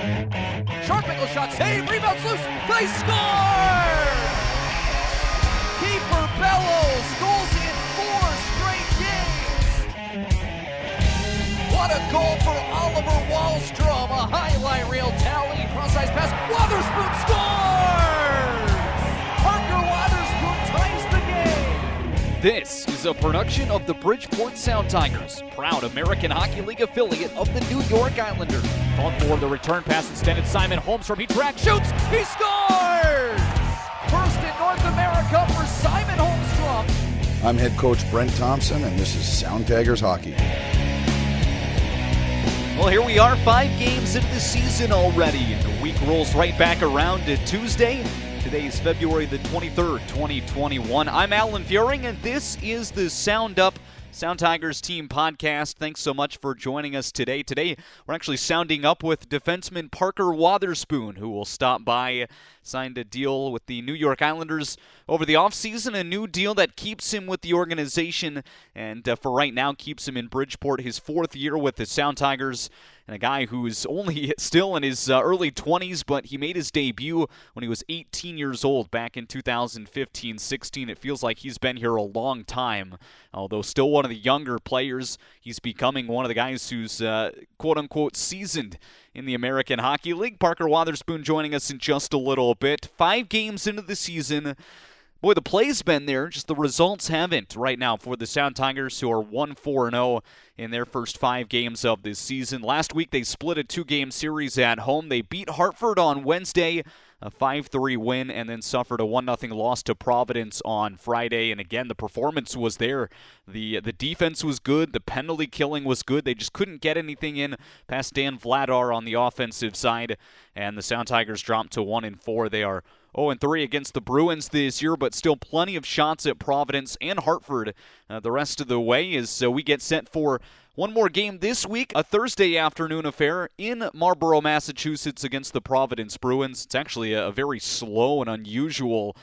Sharp angle shot, save, rebounds loose, they score! Keeper Bellows goals in 4 straight games. What a goal for Oliver Wallstrom, a highlight reel tally, cross-ice pass, Wotherspoon scores! Parker Wotherspoon ties the game. This is a production of the Bridgeport Sound Tigers, proud American Hockey League affiliate of the New York Islanders. On for the return pass extended, Simon Holmstrom, he tracks, shoots, he scores! First in North America for Simon Holmstrom. I'm head coach Brent Thompson, and this is Sound Tigers Hockey. Well, here we are, 5 games into the season already, and the week rolls right back around to Tuesday. Today is February the 23rd, 2021. I'm Alan Fuehring, and this is the Sound Up Sound Tigers team podcast. Thanks so much for joining us today. Today, we're actually sounding up with defenseman Parker Wotherspoon, who will stop by. Signed a deal with the New York Islanders over the offseason, a new deal that keeps him with the organization and for right now keeps him in Bridgeport, his 4th year with the Sound Tigers, and a guy who's only still in his early 20s, but he made his debut when he was 18 years old back in 2015-16. It feels like he's been here a long time, although still one of the younger players. He's becoming one of the guys who's quote-unquote seasoned in the American Hockey League. Parker Wotherspoon joining us in just a little bit. 5 games into the season. Boy, the play's been there, just the results haven't right now for the Sound Tigers, who are 1-4-0 in their first 5 games of this season. Last week, they split a 2-game series at home. They beat Hartford on Wednesday, a 5-3 win, and then suffered a 1-0 loss to Providence on Friday. And again, the performance was there. The defense was good. The penalty killing was good. They just couldn't get anything in past Dan Vladar on the offensive side. And the Sound Tigers dropped to 1-4. They are 0-3 against the Bruins this year, but still plenty of shots at Providence and Hartford the rest of the way as we get set for one more game this week, a Thursday afternoon affair in Marlborough, Massachusetts against the Providence Bruins. It's actually a very slow and unusual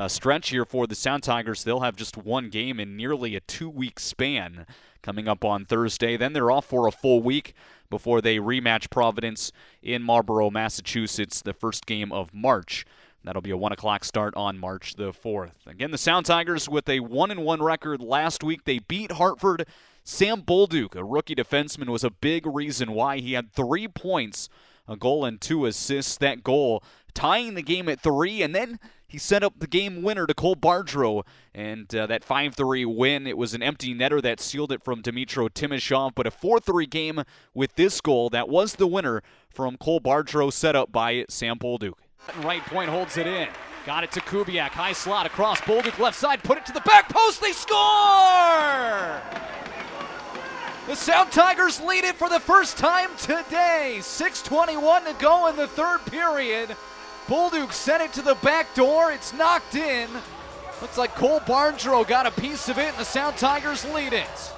stretch here for the Sound Tigers. They'll have just one game in nearly a 2-week span coming up on Thursday. Then they're off for a full week before they rematch Providence in Marlborough, Massachusetts, the first game of March. That'll be a 1 o'clock start on March the 4th. Again, the Sound Tigers with a 1-1 record last week. They beat Hartford. Sam Bolduc, a rookie defenseman, was a big reason why. He had 3 points, a goal and 2 assists. That goal tying the game at 3, and then he set up the game winner to Cole Bardreau, and that 5-3 win, it was an empty netter that sealed it from Dmytro Timashov, but a 4-3 game with this goal that was the winner from Cole Bardreau, set up by Sam Bolduc. Right point holds it in. Got it to Kubiak. High slot across. Bolduc left side. Put it to the back post. They score! The Sound Tigers lead it for the first time today. 6:21 to go in the 3rd period. Bolduc sent it to the back door. It's knocked in. Looks like Cole Bardreau got a piece of it, and the Sound Tigers lead it.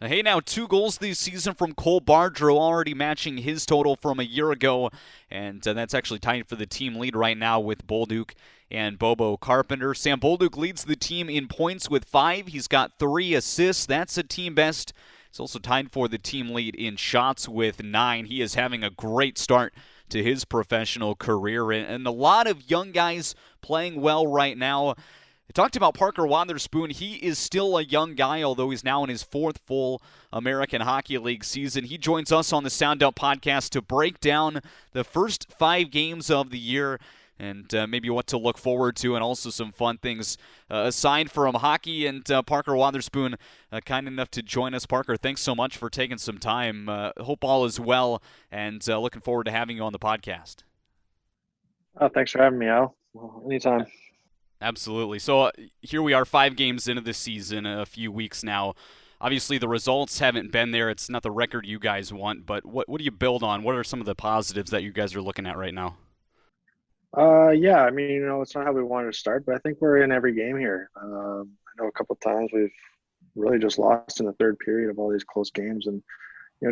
Hey, now 2 goals this season from Cole Bardreau, already matching his total from a year ago, and that's actually tied for the team lead right now with Bolduc and Bobo Carpenter. Sam Bolduc leads the team in points with 5. He's got 3 assists. That's a team best. He's also tied for the team lead in shots with 9. He is having a great start to his professional career, and a lot of young guys playing well right now. I talked about Parker Wotherspoon. He is still a young guy, although he's now in his 4th full American Hockey League season. He joins us on the Sound Up podcast to break down the first 5 games of the year and maybe what to look forward to, and also some fun things aside from hockey. And Parker Wotherspoon, kind enough to join us. Parker, thanks so much for taking some time. Hope all is well, and looking forward to having you on the podcast. Thanks for having me, Al. Well, anytime. Absolutely. So here we are, 5 games into the season, a few weeks now. Obviously, the results haven't been there. It's not the record you guys want, but what do you build on? What are some of the positives that you guys are looking at right now? Yeah, I mean, it's not how we wanted to start, but I think we're in every game here. I know a couple of times we've really just lost in the 3rd period of all these close games, and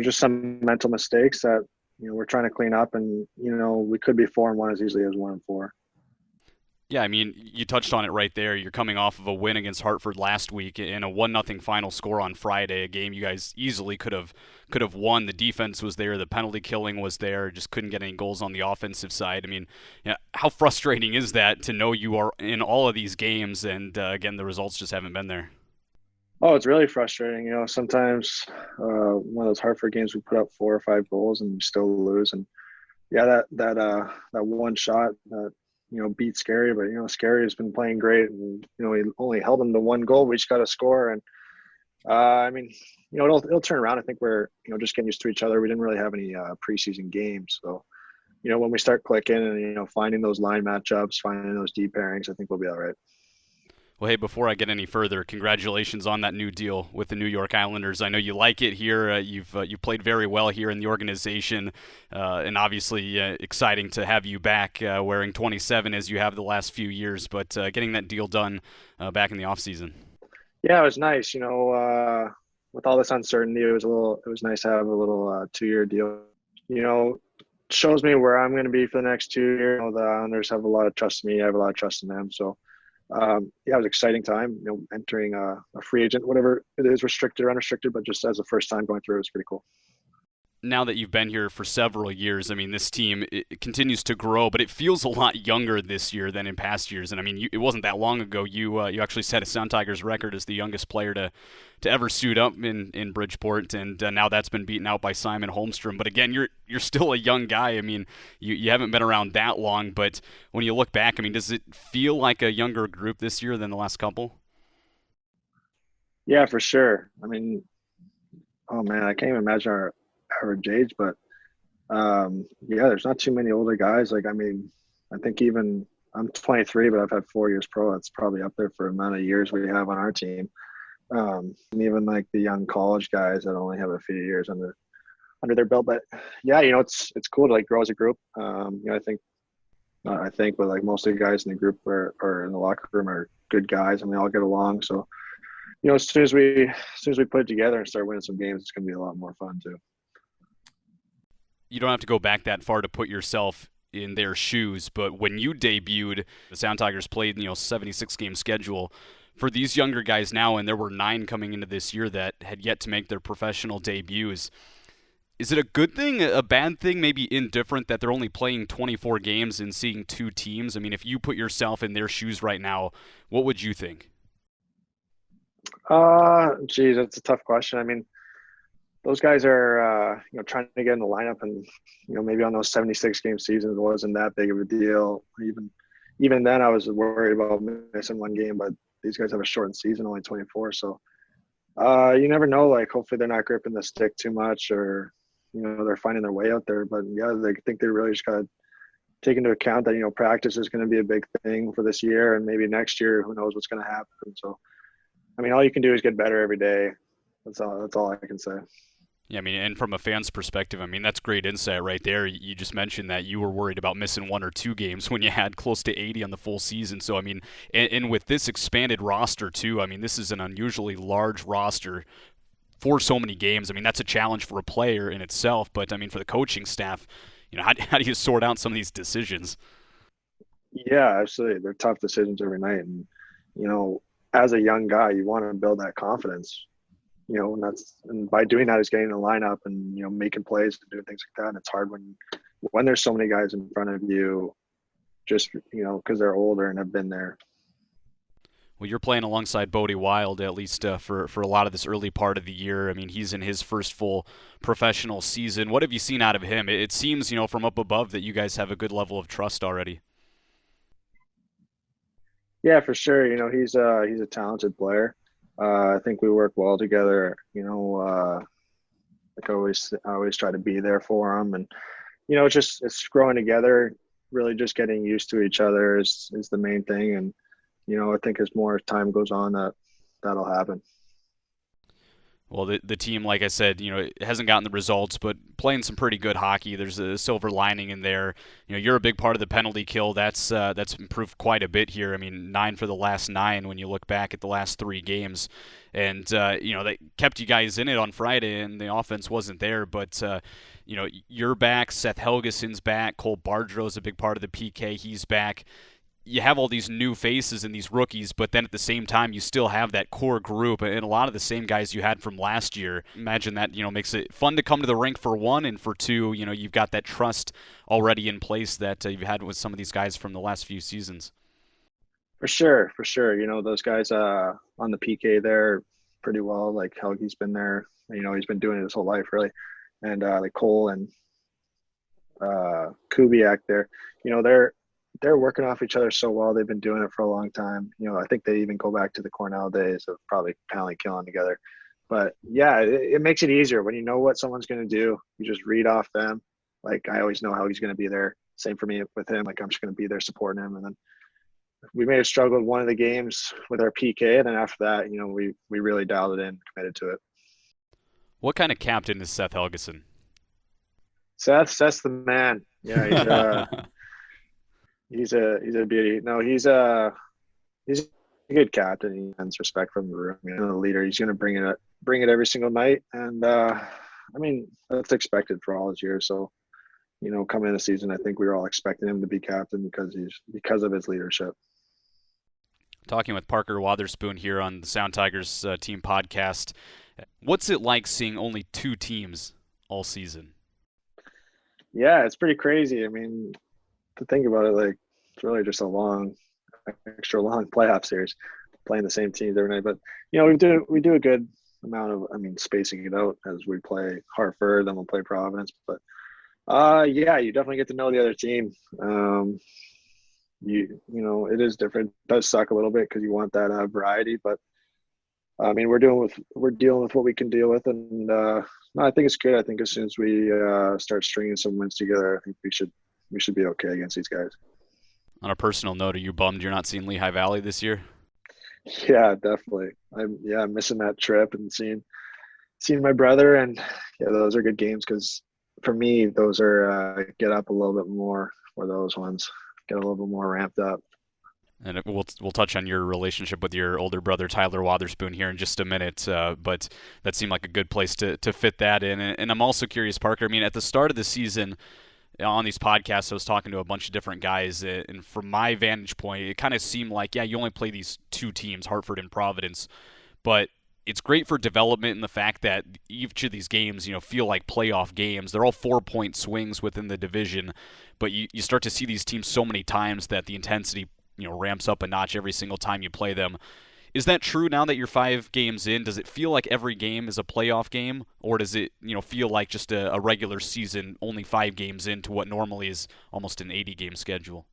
just some mental mistakes that we're trying to clean up, and we could be 4-1 as easily as 1-4. Yeah, I mean, you touched on it right there. You're coming off of a win against Hartford last week in a 1-0 final score on Friday, a game you guys easily could have won. The defense was there, the penalty killing was there, just couldn't get any goals on the offensive side. I mean, how frustrating is that to know you are in all of these games and again the results just haven't been there? Oh, it's really frustrating. Sometimes one of those Hartford games we put up 4 or 5 goals and we still lose. And yeah, that one shot that beat Scary, but Scary has been playing great, and he only held them to 1 goal. We just got to score, and I mean, it'll turn around. I think we're just getting used to each other. We didn't really have any preseason games, so when we start clicking and finding those line matchups, finding those deep pairings, I think we'll be all right. Well, hey, before I get any further, congratulations on that new deal with the New York Islanders. I know you like it here. You've played very well here in the organization, and obviously exciting to have you back wearing 27 as you have the last few years, but getting that deal done back in the offseason. Yeah, it was nice. With all this uncertainty, it was nice to have a little 2-year deal. Shows me where I'm going to be for the next 2 years. The Islanders have a lot of trust in me. I have a lot of trust in them. So, it was an exciting time, entering a free agent, whatever it is, restricted or unrestricted, but just as a first time going through, it was pretty cool. Now that you've been here for several years, I mean, this team it continues to grow, but it feels a lot younger this year than in past years. And I mean, it wasn't that long ago you actually set a Sound Tigers record as the youngest player to ever suit up in Bridgeport, and now that's been beaten out by Simon Holmstrom. But again, you're still a young guy. I mean, you haven't been around that long, but when you look back, I mean, does it feel like a younger group this year than the last couple? Yeah, for sure. I mean, oh man, I can't even imagine our average age, but yeah, there's not too many older guys. Like, I mean, I think even I'm 23, but I've had 4 years pro. That's probably up there for the amount of years we have on our team. And even like the young college guys that only have a few years under their belt. But yeah, it's cool to like grow as a group. I think, but like most of the guys in the group or in the locker room are good guys, and we all get along. So, as soon as we put it together and start winning some games, it's going to be a lot more fun too. You don't have to go back that far to put yourself in their shoes, but when you debuted, the Sound Tigers played 76-game schedule. For these younger guys now, and there were 9 coming into this year that had yet to make their professional debuts, is it a good thing, a bad thing, maybe indifferent that they're only playing 24 games and seeing 2 teams? I mean, if you put yourself in their shoes right now, what would you think? Geez, that's a tough question. I mean, those guys are, trying to get in the lineup, and maybe on those 76-game seasons it wasn't that big of a deal. Even then, I was worried about missing 1 game, but these guys have a shortened season, only 24. So, you never know. Like, hopefully they're not gripping the stick too much, or they're finding their way out there. But yeah, I think they really just got to take into account that practice is going to be a big thing for this year, and maybe next year, who knows what's going to happen. So, I mean, all you can do is get better every day. That's all I can say. Yeah, I mean, and from a fan's perspective, I mean, that's great insight right there. You just mentioned that you were worried about missing 1 or 2 games when you had close to 80 on the full season. So, I mean, and with this expanded roster, too, I mean, this is an unusually large roster for so many games. I mean, that's a challenge for a player in itself. But, I mean, for the coaching staff, how do you sort out some of these decisions? Yeah, absolutely. They're tough decisions every night. And, as a young guy, you want to build that confidence. And by doing that is getting in the lineup and making plays and doing things like that. And it's hard when there's so many guys in front of you, just because they're older and have been there. Well, you're playing alongside Bodie Wild, at least for a lot of this early part of the year. I mean, he's in his first full professional season. What have you seen out of him? It seems from up above that you guys have a good level of trust already. Yeah, for sure. He's a talented player. I think we work well together. Like I always try to be there for him, and it's growing together. Really, just getting used to each other is the main thing, and I think as more time goes on, that'll happen. Well, the team, like I said, it hasn't gotten the results, but playing some pretty good hockey. There's a silver lining in there. You're a big part of the penalty kill. That's improved quite a bit here. I mean, 9 for the last 9 when you look back at the last 3 games. And, they kept you guys in it on Friday, and the offense wasn't there. But, you're back. Seth Helgeson's back. Cole Bardrow's a big part of the PK. He's back. you have all these new faces and these rookies, but then at the same time you still have that core group and a lot of the same guys you had from last year. Imagine that, makes it fun to come to the rink for one, and for two, you've got that trust already in place that you've had with some of these guys from the last few seasons. For sure, for sure. Those guys on the PK there pretty well. Like Helgi's been there. He's been doing it his whole life, really. And like Cole and Kubiak there, they're working off each other so well. They've been doing it for a long time. I think they even go back to the Cornell days of probably penalty killing together. But yeah, it makes it easier when you know what someone's going to do. You just read off them. Like I always know how he's going to be there. Same for me with him. Like I'm just going to be there supporting him. And then we may have struggled one of the games with our PK, and then after that, we really dialed it in, committed to it. What kind of captain is Seth Helgeson? Seth's the man. Yeah, he's a beauty. No, he's a good captain. He has respect from the room. The leader. He's going to bring it every single night, and that's expected for all his years. So, coming in the season, I think we were all expecting him to be captain because of his leadership. Talking with Parker Wotherspoon here on the Sound Tigers team podcast. What's it like seeing only two teams all season? Yeah, it's pretty crazy. I mean, to think about it, like it's really just extra long playoff series, playing the same teams every night. But we do a good amount of, spacing it out as we play Hartford, then we'll play Providence. But yeah, you definitely get to know the other team. It is different. It does suck a little bit because you want that variety, but we're dealing with what we can deal with, and no, I think it's good. I think as soon as we start stringing some wins together, I think we should be okay against these guys. On a personal note, are you bummed you're not seeing Lehigh Valley this year? Yeah, definitely. I'm missing that trip and seeing my brother, and yeah, those are good games because for me, those are get up a little bit more for those ones. Get a little bit more ramped up. And we'll touch on your relationship with your older brother, Tyler Wotherspoon, here in just a minute, but that seemed like a good place to fit that in. And I'm also curious, Parker, at the start of the season on these podcasts, I was talking to a bunch of different guys, and from my vantage point, it kind of seemed like, yeah, you only play these two teams, Hartford and Providence, but it's great for development in the fact that each of these games, feel like playoff games. They're all 4-point swings within the division, but you start to see these teams so many times that the intensity ramps up a notch every single time you play them. Is that true now that you're 5 games in? Does it feel like every game is a playoff game, or does it feel like just a regular season, only 5 games into what normally is almost an 80-game schedule?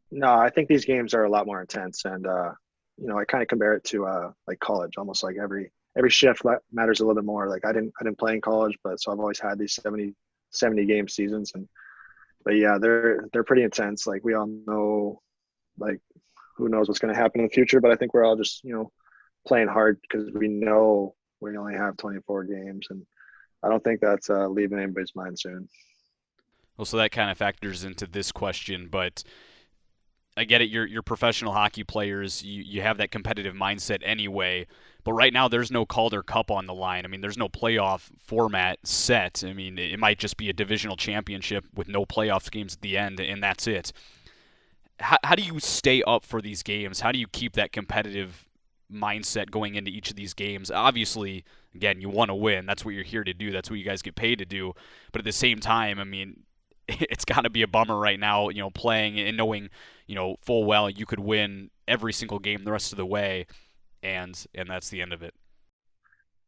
No, I think these games are a lot more intense, and I kind of compare it to like college, almost like every shift matters a little bit more. Like I didn't play in college, but so I've always had these 70 game seasons, but yeah, they're pretty intense. Like we all know, like who knows what's going to happen in the future, but I think we're all just playing hard because we know we only have 24 games, and I don't think that's leaving anybody's mind soon. Well, so that kind of factors into this question, but I get it. You're professional hockey players. You have that competitive mindset anyway. But right now, there's no Calder Cup on the line. There's no playoff format set. It might just be a divisional championship with no playoff games at the end, and that's it. How do you stay up for these games? How do you keep that competitive mindset going into each of these games? Obviously, again, you want to win. That's what you're here to do. That's what you guys get paid to do. But at the same time, it's got to be a bummer right now, playing and knowing, full well you could win every single game the rest of the way, and that's the end of it.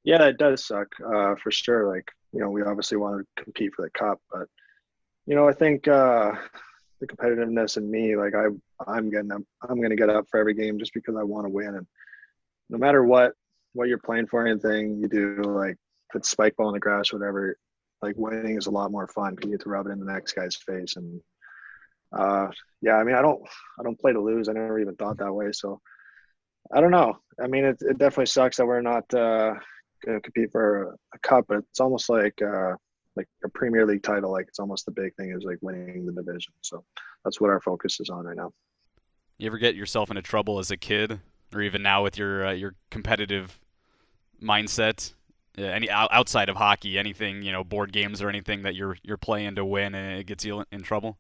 Yeah, it does suck for sure. Like, we obviously want to compete for the cup, but I think the competitiveness in me, like I'm going to get up for every game just because I want to win, and no matter what you're playing for, anything you do, like if it's spike ball in the grass, whatever. Like winning is a lot more fun because you get to rub it in the next guy's face. And yeah, I don't play to lose. I never even thought that way. So I don't know. It definitely sucks that we're not going to compete for a cup, but it's almost like a Premier League title. Like it's almost the big thing is like winning the division. So that's what our focus is on right now. You ever get yourself into trouble as a kid, or even now with your competitive mindset? Any outside of hockey, anything, board games or anything that you're playing to win and it gets you in trouble?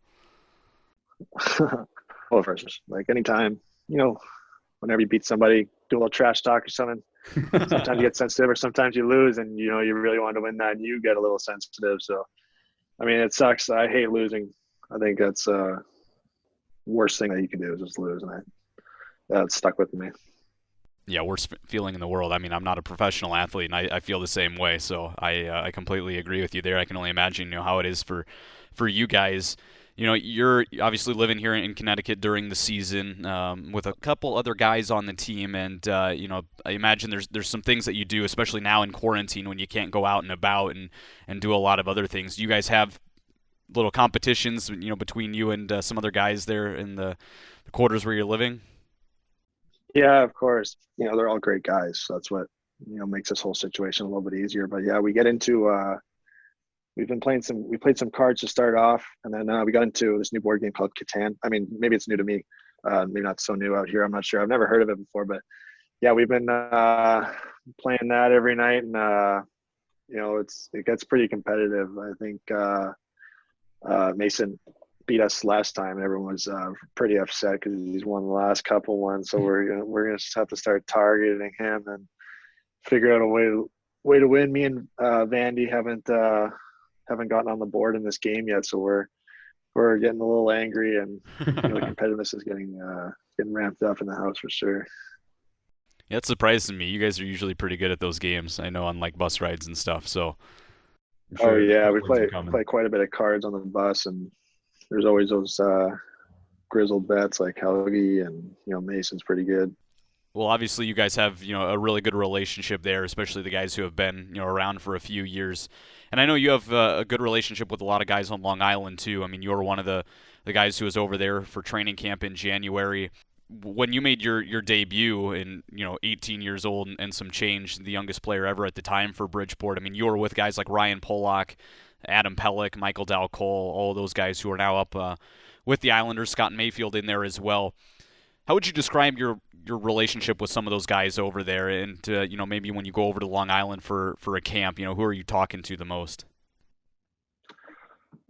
of course. Like anytime, whenever you beat somebody, do a little trash talk or something. Sometimes you get sensitive, or sometimes you lose, and you really want to win that, and you get a little sensitive. So, I mean, it sucks. I hate losing. I think that's worst thing that you can do is just lose, and that stuck with me. Yeah, worst feeling in the world. I mean, I'm not a professional athlete, and I feel the same way. So I completely agree with you there. I can only imagine how it is for you guys. You're obviously living here in Connecticut during the season with a couple other guys on the team, and I imagine there's some things that you do, especially now in quarantine when you can't go out and about and do a lot of other things. Do you guys have little competitions, between you and some other guys there in the quarters where you're living? Yeah, of course. They're all great guys. So that's what makes this whole situation a little bit easier. But yeah, we get into we played some cards to start off, and then we got into this new board game called Catan. I mean, maybe it's new to me, maybe not so new out here. I'm not sure. I've never heard of it before, but yeah, we've been playing that every night, and it gets pretty competitive. I think Mason beat us last time, and everyone was pretty upset because he's won the last couple ones. So we're gonna just have to start targeting him and figure out a way to win. Me and Vandy haven't gotten on the board in this game yet, so we're getting a little angry, and the competitiveness is getting ramped up in the house for sure. Yeah, it surprises me. You guys are usually pretty good at those games. I know on like bus rides and stuff. So. Oh yeah, we play quite a bit of cards on the bus, and there's always those grizzled bets like Helgi, and Mason's pretty good. Well, obviously you guys have a really good relationship there, especially the guys who have been around for a few years. And I know you have a good relationship with a lot of guys on Long Island too. I mean, you were one of the guys who was over there for training camp in January. When you made your debut in 18 years old and some change, the youngest player ever at the time for Bridgeport. I mean, you were with guys like Ryan Pollock, Adam Pellick, Michael Dalcole, all of those guys who are now up with the Islanders. Scott Mayfield in there as well. How would you describe your relationship with some of those guys over there? And maybe when you go over to Long Island for a camp, who are you talking to the most?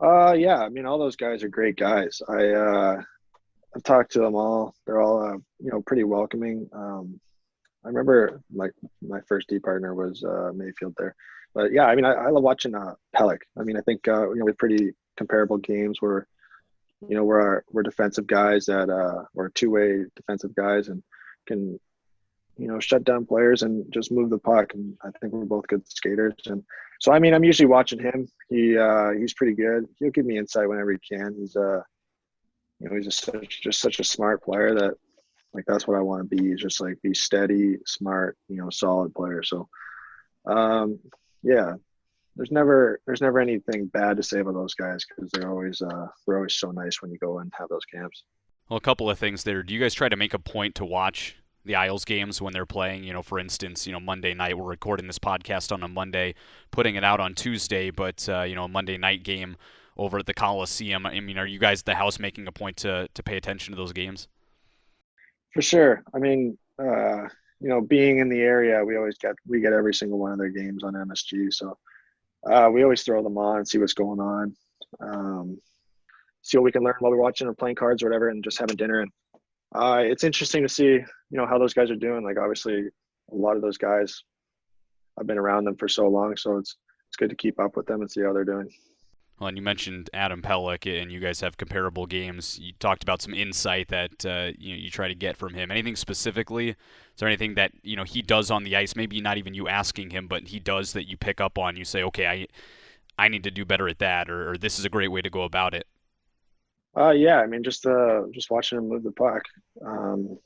Yeah, I mean, all those guys are great guys. I've talked to them all. They're all pretty welcoming. I remember like my first D partner was Mayfield there. But yeah, I mean, I love watching Pellick. I mean, I think we have pretty comparable games where we're defensive guys that we're two-way defensive guys and can shut down players and just move the puck. And I think we're both good skaters. And so I mean, I'm usually watching him. He's pretty good. He'll give me insight whenever he can. He's he's just such a smart player that like that's what I want to be. Is just like be steady, smart, solid player. So yeah, there's never anything bad to say about those guys because they're always so nice when you go and have those camps. Well, a couple of things there. Do you guys try to make a point to watch the Isles games when they're playing? For instance, Monday night, we're recording this podcast on a Monday, putting it out on Tuesday, but a Monday night game over at the Coliseum. I mean, are you guys at the house making a point to pay attention to those games? For sure. I mean, being in the area, we get every single one of their games on MSG. So we always throw them on, see what's going on, see what we can learn while we're watching or playing cards or whatever, and just having dinner. And it's interesting to see, how those guys are doing. Like obviously, a lot of those guys, I've been around them for so long, so it's good to keep up with them and see how they're doing. Well, and you mentioned Adam Pellick, and you guys have comparable games. You talked about some insight that you try to get from him. Anything specifically? Is there anything that he does on the ice? Maybe not even you asking him, but he does that you pick up on. You say, okay, I need to do better at that, or this is a great way to go about it. Yeah, I mean, just watching him move the puck.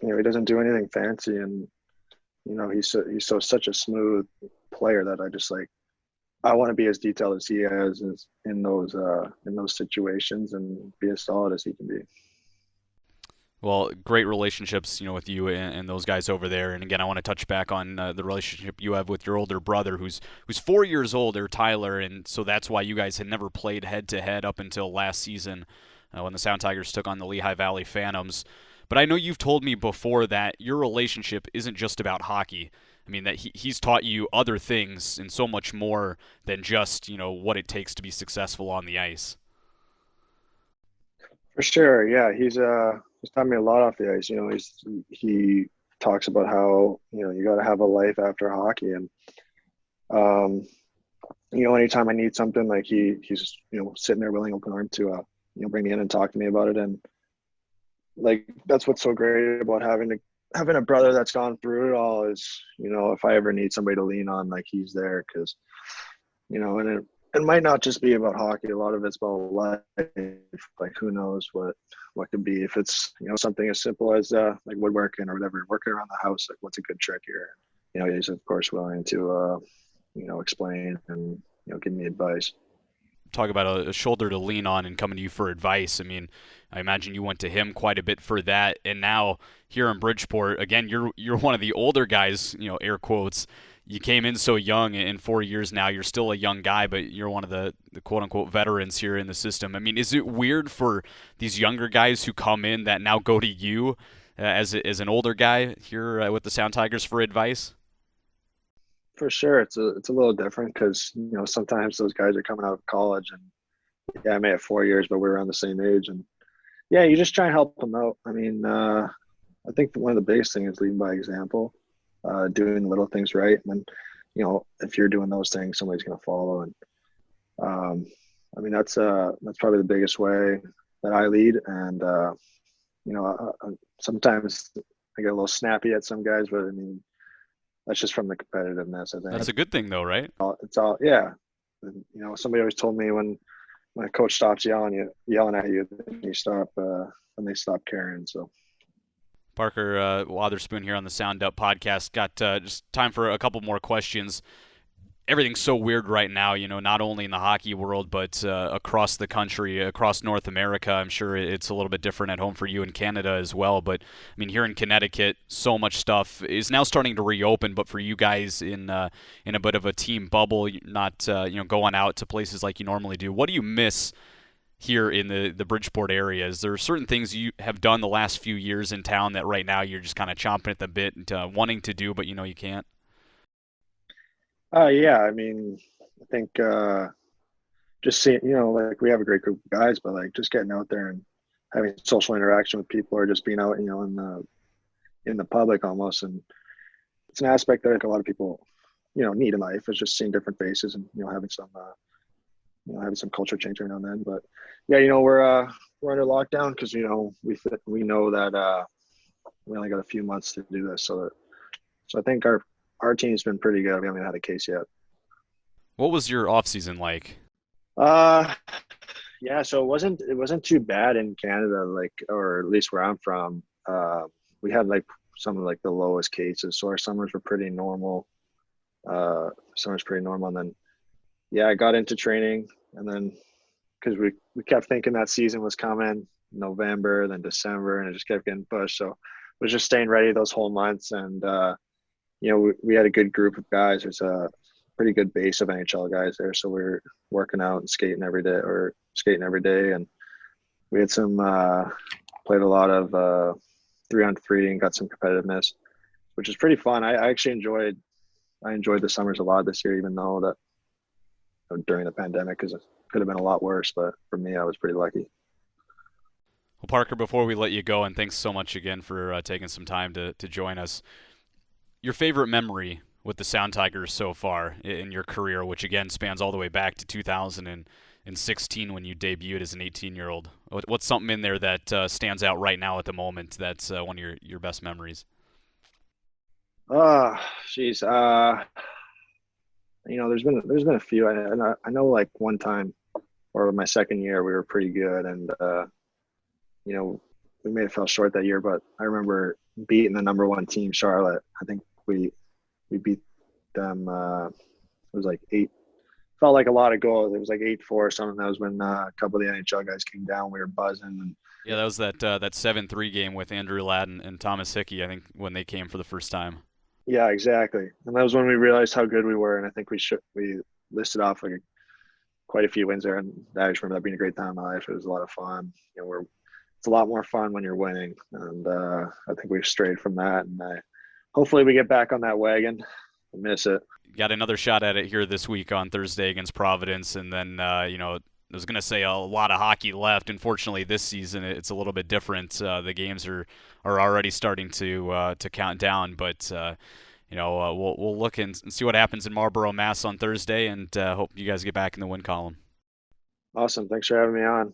He doesn't do anything fancy, and he's such a smooth player that I want to be as detailed as he is in those situations and be as solid as he can be. Well, great relationships, with you and those guys over there. And again, I want to touch back on the relationship you have with your older brother, who's 4 years older, Tyler, and so that's why you guys had never played head to head up until last season when the Sound Tigers took on the Lehigh Valley Phantoms. But I know you've told me before that your relationship isn't just about hockey. I mean, that he's taught you other things and so much more than just, what it takes to be successful on the ice. For sure. Yeah, he's taught me a lot off the ice. He talks about how you got to have a life after hockey, and um, anytime I need something, like he's sitting there willing open arm to bring me in and talk to me about it. And like that's what's so great about having a brother that's gone through it all is if I ever need somebody to lean on, like he's there. Because and it might not just be about hockey. A lot of it's about life. Like who knows what could be, if it's something as simple as like woodworking or whatever, working around the house. Like what's a good trick here? He's of course willing to explain and give me advice. Talk about a shoulder to lean on and coming to you for advice. I mean, I imagine you went to him quite a bit for that, and now here in Bridgeport, again, you're one of the older guys, air quotes. You came in so young. In 4 years now, you're still a young guy, but you're one of the quote unquote veterans here in the system. I mean, is it weird for these younger guys who come in that now go to you as an older guy here with the Sound Tigers for advice? For sure, it's a little different because sometimes those guys are coming out of college, and yeah, I may have 4 years, but we're around the same age, and yeah, you just try and help them out. I mean, I think one of the biggest things is leading by example, doing little things right, and then if you're doing those things, somebody's going to follow. And I mean that's probably the biggest way that I lead. And sometimes I get a little snappy at some guys, but I mean that's just from the competitiveness. I think That's a good thing, though, right? it's all yeah. And, somebody always told me when a coach stops yelling at you, then you stop when they stop caring. So. Parker Wotherspoon here on the Sound Up podcast. Got just time for a couple more questions. Everything's so weird right now, not only in the hockey world, but across the country, across North America. I'm sure it's a little bit different at home for you in Canada as well. But, I mean, here in Connecticut, so much stuff is now starting to reopen. But for you guys in a bit of a team bubble, not going out to places like you normally do, what do you miss here in the Bridgeport area? Is there certain things you have done the last few years in town that right now you're just kind of chomping at the bit and wanting to do, but you can't? Yeah, I mean, I think just seeing, like we have a great group of guys, but like just getting out there and having social interaction with people, or just being out, in the public almost. And it's an aspect that I think a lot of people, need in life, is just seeing different faces and having some culture change every now and then. But yeah, we're under lockdown because we know that we only got a few months to do this. So I think our team's been pretty good. We haven't had a case yet. What was your off season like? Yeah, so it wasn't too bad in Canada, like, or at least where I'm from. We had like some of like the lowest cases, so our summers were pretty normal. And then yeah, I got into training, and then because we kept thinking that season was coming November, then December, and it just kept getting pushed. So was just staying ready those whole months. And we had a good group of guys. There's a pretty good base of NHL guys there, so we're working out and skating every day. And we had some played a lot of 3-on-3 and got some competitiveness, which is pretty fun. I actually enjoyed the summers a lot this year, even though that during the pandemic, because it could have been a lot worse. But for me, I was pretty lucky. Well, Parker, before we let you go, and thanks so much again for taking some time to join us, your favorite memory with the Sound Tigers so far in your career, which again spans all the way back to 2016 when you debuted as an 18-year-old. What's something in there that stands out right now at the moment that's one of your best memories? Geez. There's been a few. I know like one time, or my second year, we were pretty good, and we may have fell short that year, but I remember beating the number one team, Charlotte. I think we beat them. It was like felt like a lot of goals. It was like 8-4 or something. That was when a couple of the NHL guys came down. We were buzzing. And yeah, that was that 7-3 game with Andrew Ladd and Thomas Hickey, I think, when they came for the first time. Yeah, exactly. And that was when we realized how good we were. And I think we listed off like quite a few wins there. And I just remember that being a great time in my life. It was a lot of fun. It's a lot more fun when you're winning. And I think we've strayed from that. And hopefully we get back on that wagon. I miss it. Got another shot at it here this week on Thursday against Providence, and then was going to say a lot of hockey left. Unfortunately, this season it's a little bit different. The games are already starting to count down, but we'll look and see what happens in Marlborough, Mass on Thursday, and hope you guys get back in the win column. Awesome. Thanks for having me on.